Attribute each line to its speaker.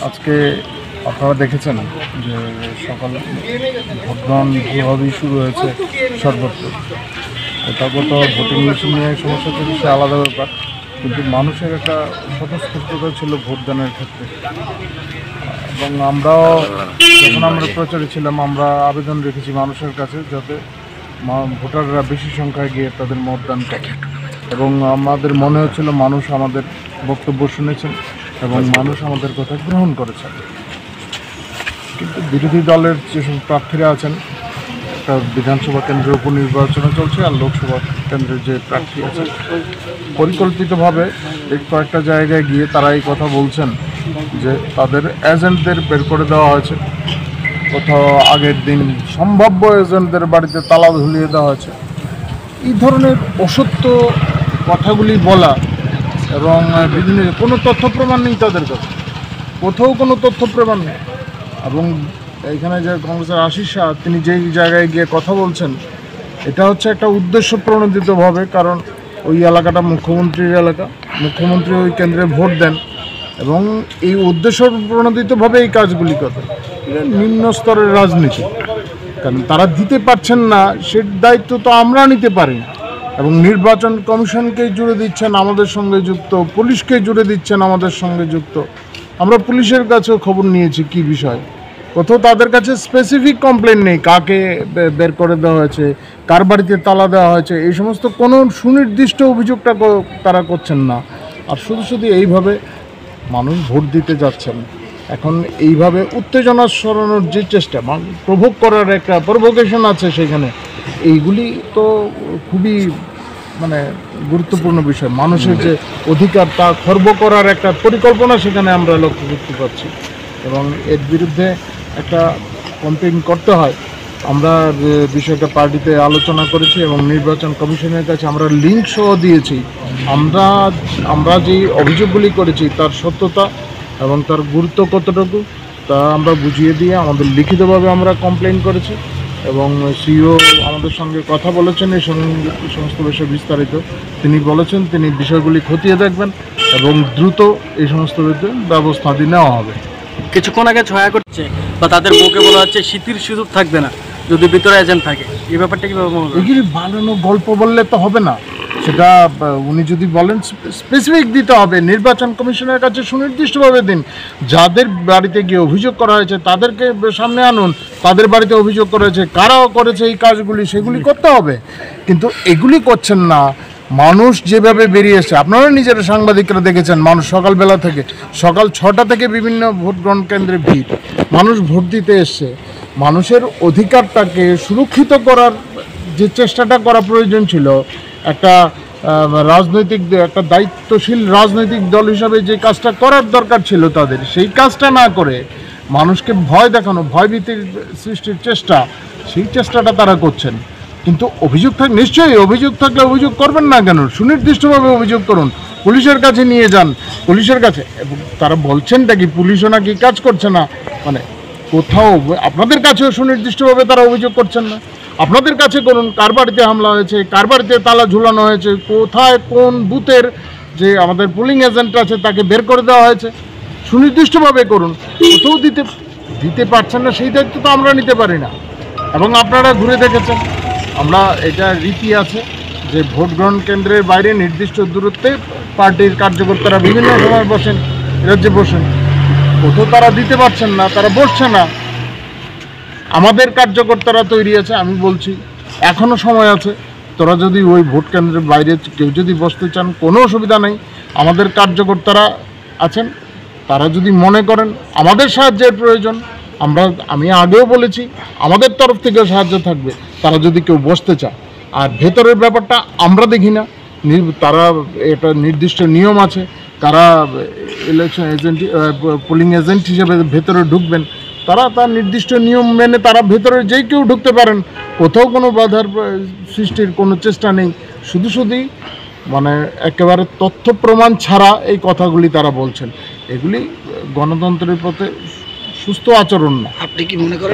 Speaker 1: আজকে আপনারা দেখেছেন যে সকাল ভোটগ্রহণ যেভাবেই শুরু হয়েছে সর্বত্র, কোথাও কোথাও ভোটিং মেশিন নিয়ে সমস্যা থেকে সে আলাদা ব্যাপার, কিন্তু মানুষের একটা স্বতঃস্ফূর্ততা ছিল ভোটদানের ক্ষেত্রে। এবং আমরাও যখন আমরা প্রচারে ছিলাম আমরা আবেদন রেখেছি মানুষের কাছে যাতে ভোটাররা বেশি সংখ্যায় গিয়ে তাদের মতদান করে, এবং আমাদের মনে হচ্ছিল মানুষ আমাদের বক্তব্য শুনেছেন এবং মানুষ আমাদের কথা গ্রহণ করেছেন। কিন্তু বিরোধী দলের যেসব প্রার্থীরা আছেন, একটা বিধানসভা কেন্দ্রের উপনির্বাচনে চলছে আর লোকসভা কেন্দ্রের যে প্রার্থী আছে, পরিকল্পিতভাবে এই কয়েকটা জায়গায় গিয়ে তারা এই কথা বলছেন যে তাদের এজেন্টদের বের করে দেওয়া হয়েছে, কোথাও আগের দিন সম্ভাব্য এজেন্টদের বাড়িতে তালা ঝুলিয়ে দেওয়া হয়েছে। এই ধরনের অসত্য কথাগুলি বলা এবং বিভিন্ন কোনো তথ্য প্রমাণ নেই তাদের কাছে, কোথাও কোনো তথ্য প্রমাণ নেই। এবং এখানে যে কংগ্রেসের আশিস শাহ তিনি যেই জায়গায় গিয়ে কথা বলছেন, এটা হচ্ছে একটা উদ্দেশ্য প্রণোদিতভাবে, কারণ ওই এলাকাটা মুখ্যমন্ত্রীর এলাকা, মুখ্যমন্ত্রী ওই কেন্দ্রে ভোট দেন এবং এই উদ্দেশ্য প্রণোদিতভাবে এই কাজগুলি করে। এটা নিম্ন স্তরের রাজনীতি, কারণ তারা দিতে পারছেন না, সে দায়িত্ব তো আমরা নিতে পারি না। এবং নির্বাচন কমিশনকে জুড়ে দিচ্ছেন আমাদের সঙ্গে যুক্ত, পুলিশকে জুড়ে দিচ্ছেন আমাদের সঙ্গে যুক্ত। আমরা পুলিশের কাছেও খবর নিয়েছি কী বিষয়, কোথাও তাদের কাছে স্পেসিফিক কমপ্লেন নেই কাকে বের করে দেওয়া হয়েছে, কার বাড়িতে তালা দেওয়া হয়েছে, এই সমস্ত কোনো সুনির্দিষ্ট অভিযোগটা তারা করছেন না। আর শুধু শুধু এইভাবে মানুষ ভোট দিতে যাচ্ছেন। এখন এইভাবে উত্তেজনা সরানোর যে চেষ্টা, প্রভোগ করার একটা প্রভোকেশন আছে সেখানে, এইগুলি তো খুবই গুরুত্বপূর্ণ বিষয়। মানুষের যে অধিকার তা খর্ব করার একটা পরিকল্পনা সেখানে আমরা লক্ষ্য করতে পারছি, এবং এর বিরুদ্ধে একটা কমপ্লেন করতে হয়। আমরা বিষয়টা পার্টিতে আলোচনা করেছি এবং নির্বাচন কমিশনের কাছে আমরা লিঙ্ক সহ দিয়েছি। আমরা যে অভিযোগগুলি করেছি তার সত্যতা এবং তার গুরুত্ব কতটুকু তা আমরা বুঝিয়ে দিয়ে আমাদের লিখিতভাবে আমরা কমপ্লেন করেছি, এবং সিইও আমাদের সঙ্গে কথা বলেছেন এই সমস্ত বিষয় বিস্তারিত। তিনি বলেছেন তিনি বিষয়গুলি খতিয়ে দেখবেন এবং দ্রুত এই সমস্ত ব্যবস্থা নেওয়া হবে।
Speaker 2: কিছুক্ষণ আগে ছয়া করছে বা তাদের মুখে বলা হচ্ছে শীতের সুযোগ থাকবে না যদি ভিতরে এজেন্ট থাকে, এই ব্যাপারটা কীভাবে?
Speaker 1: এগুলি বানানো গল্প বললে তো হবে না, সেটা উনি যদি বলেন স্পেসিফিক দিতে হবে। নির্বাচন কমিশনের কাছে সুনির্দিষ্টভাবে দিন, যাদের বাড়িতে গিয়ে অভিযোগ করা হয়েছে তাদেরকে সামনে আনুন, তাদের বাড়িতে অভিযোগ করা হয়েছে, কারা করেছে এই কাজগুলি সেগুলি করতে হবে। কিন্তু এগুলি করছেন না। মানুষ যেভাবে বেরিয়েছে, আপনারা নিজেরা সাংবাদিকরা দেখেছেন, মানুষ সকালবেলা থেকে সকাল 6টা থেকে বিভিন্ন ভোট গ্রহণ কেন্দ্রে ভিড়, মানুষ ভোট দিতে এসছে। মানুষের অধিকারটাকে সুরক্ষিত করার যে চেষ্টাটা করা প্রয়োজন ছিল, একটা একটা দায়িত্বশীল রাজনৈতিক দল হিসাবে যে কাজটা করার দরকার ছিল তাদের, সেই কাজটা না করে মানুষকে ভয় দেখানো, ভয়ভীতির সৃষ্টির সেই চেষ্টাটা তারা করছেন। কিন্তু অভিযোগ নিশ্চয়ই অভিযোগ থাকলে অভিযোগ করবেন না কেন? সুনির্দিষ্টভাবে অভিযোগ করুন, পুলিশের কাছে নিয়ে যান, পুলিশের কাছে। এবং তারা বলছেনটা কি পুলিশও নাকি কাজ করছে না, কোথাও আপনাদের কাছেও সুনির্দিষ্টভাবে তারা অভিযোগ করছেন না। আপনাদের কাছে করুন, কার বাড়িতে হামলা হয়েছে, কার বাড়িতে তালা ঝুলানো হয়েছে, কোথায় কোন বুথের যে আমাদের পোলিং এজেন্ট আছে তাকে বের করে দেওয়া হয়েছে, সুনির্দিষ্টভাবে করুন। কোথাও দিতে পারছেন না, সেই দায়িত্ব তো আমরা নিতে পারি না। এবং আপনারা ঘুরে দেখেছেন, আমরা এটা রীতি আছে যে ভোট গ্রহণ কেন্দ্রের বাইরে নির্দিষ্ট দূরত্বে পার্টির কার্যকর্তারা বিভিন্ন সময় বসেন, রাজ্যে বসেন, কোথাও তারা দিতে পারছেন না, তারা বসছে না। আমাদের কার্যকর্তারা তৈরি আছে, আমি বলছি এখনও সময় আছে, তোরা যদি ওই ভোট কেন্দ্রের বাইরে কেউ যদি বসতে চান কোনো অসুবিধা নেই। আমাদের কার্যকর্তারা আছেন, তারা যদি মনে করেন আমাদের সাহায্যের প্রয়োজন, আমি আগেও বলেছি আমাদের তরফ থেকেও সাহায্য থাকবে, তারা যদি কেউ বসতে চায়। আর ভেতরের ব্যাপারটা আমরা দেখি না, তারা এটা নির্দিষ্ট নিয়ম আছে, তারা ইলেকশন এজেন্ট পোলিং এজেন্ট হিসেবে ভেতরে ঢুকবেন, তারা তার নির্দিষ্ট নিয়ম মেনে তারা ভেতরে যেই কেউ ঢুকতে পারেন, কোথাও কোনো বাধার সৃষ্টির কোনো চেষ্টা নেই। শুধু একেবারে তথ্য প্রমাণ ছাড়া এই কথাগুলি তারা বলছেন, এগুলি গণতন্ত্রের পথে সুস্থ আচরণ না।
Speaker 2: আপনি কি মনে করেন